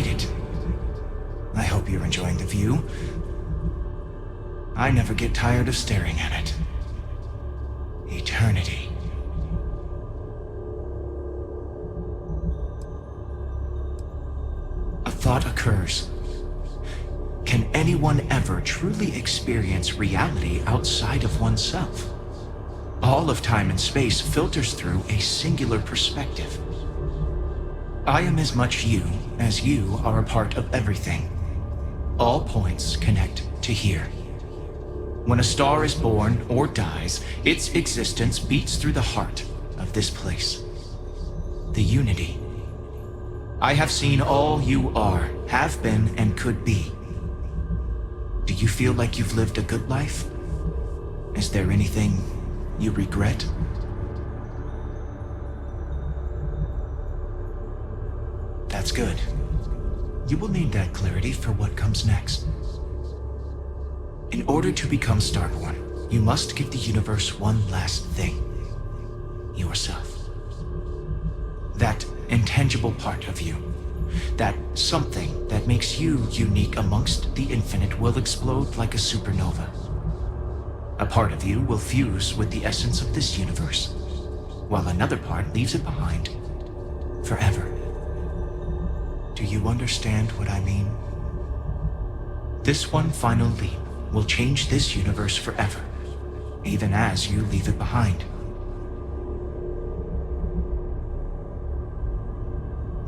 made it. I hope you're enjoying the view. I never get tired of staring at it. Eternity. A thought occurs. Can anyone ever truly experience reality outside of oneself? All of time and space filters through a singular perspective. I am as much you as you are a part of everything. All points connect to here. When a star is born or dies, its existence beats through the heart of this place. The unity. I have seen all you are, have been, and could be. Do you feel like you've lived a good life? Is there anything you regret? That's good. You will need that clarity for what comes next. In order to become Starborn, you must give the universe one last thing. Yourself. That intangible part of you. That something that makes you unique amongst the infinite will explode like a supernova. A part of you will fuse with the essence of this universe, while another part leaves it behind forever. Do you understand what I mean? This one final leap will change this universe forever, even as you leave it behind.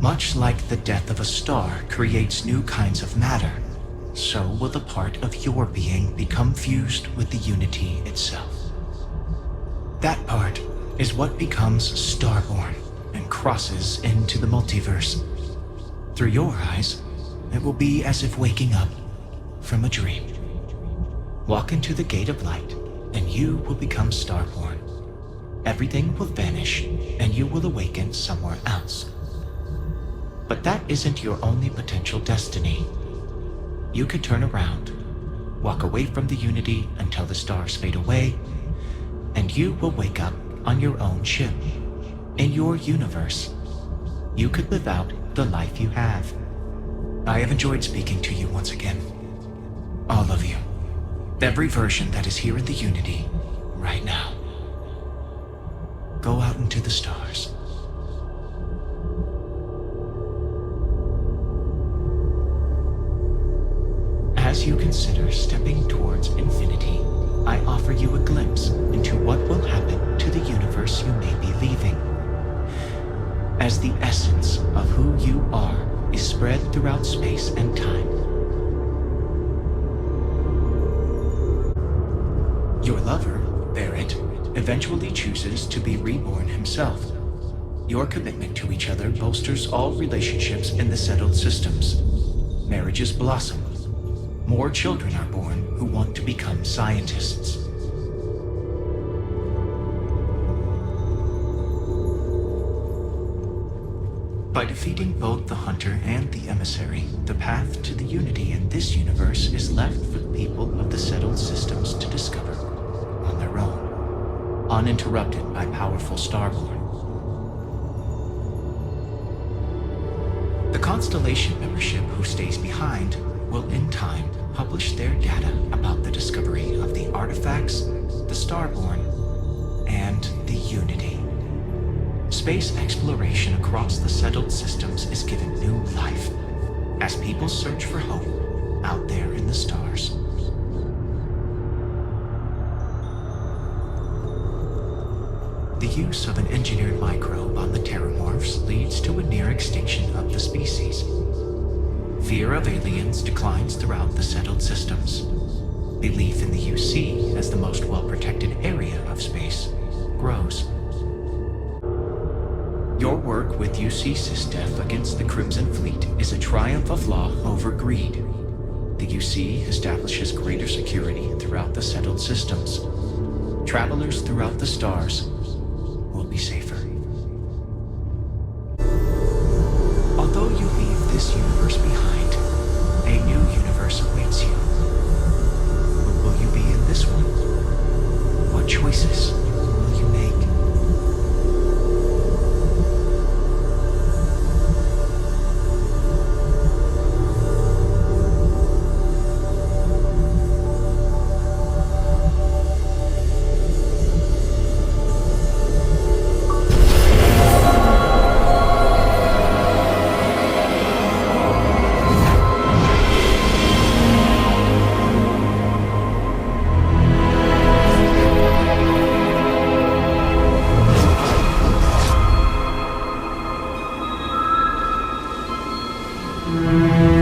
Much like the death of a star creates new kinds of matter, so will the part of your being become fused with the unity itself. That part is what becomes Starborn and crosses into the multiverse. Through your eyes, it will be as if waking up from a dream. Walk into the gate of light, and you will become Starborn. Everything will vanish, and you will awaken somewhere else. But that isn't your only potential destiny. You could turn around, walk away from the unity until the stars fade away, and you will wake up on your own ship, in your universe. You could live out the life you have. I have enjoyed speaking to you once again. All of you. Every version that is here in the unity, right now. Go out into the stars. As you consider stepping towards infinity, I offer you a glimpse into what will happen to the universe you may be leaving. As the essence of who you are is spread throughout space and time. Your lover, Barrett, eventually chooses to be reborn himself. Your commitment to each other bolsters all relationships in the settled systems. Marriages blossom. More children are born who want to become scientists. By defeating both the Hunter and the Emissary, the path to the unity in this universe is left for the people of the settled systems to discover on their own, uninterrupted by powerful Starborn. The Constellation membership who stays behind will in time publish their data about the discovery of the artifacts, the Starborn, and the Unity. Space exploration across the settled systems is given new life as people search for hope out there in the stars. The use of an engineered microbe on the Terramorphs leads to a near extinction of the species. Fear of aliens declines throughout the settled systems. Belief in the UC as the most well-protected area of space grows. Your work with UC SysDef against the Crimson Fleet is a triumph of law over greed. The UC establishes greater security throughout the settled systems. Travelers throughout the stars will be safer. Although you leave this universe behind, a new universe awaits you. But will you be in this one? What choices will you make? you.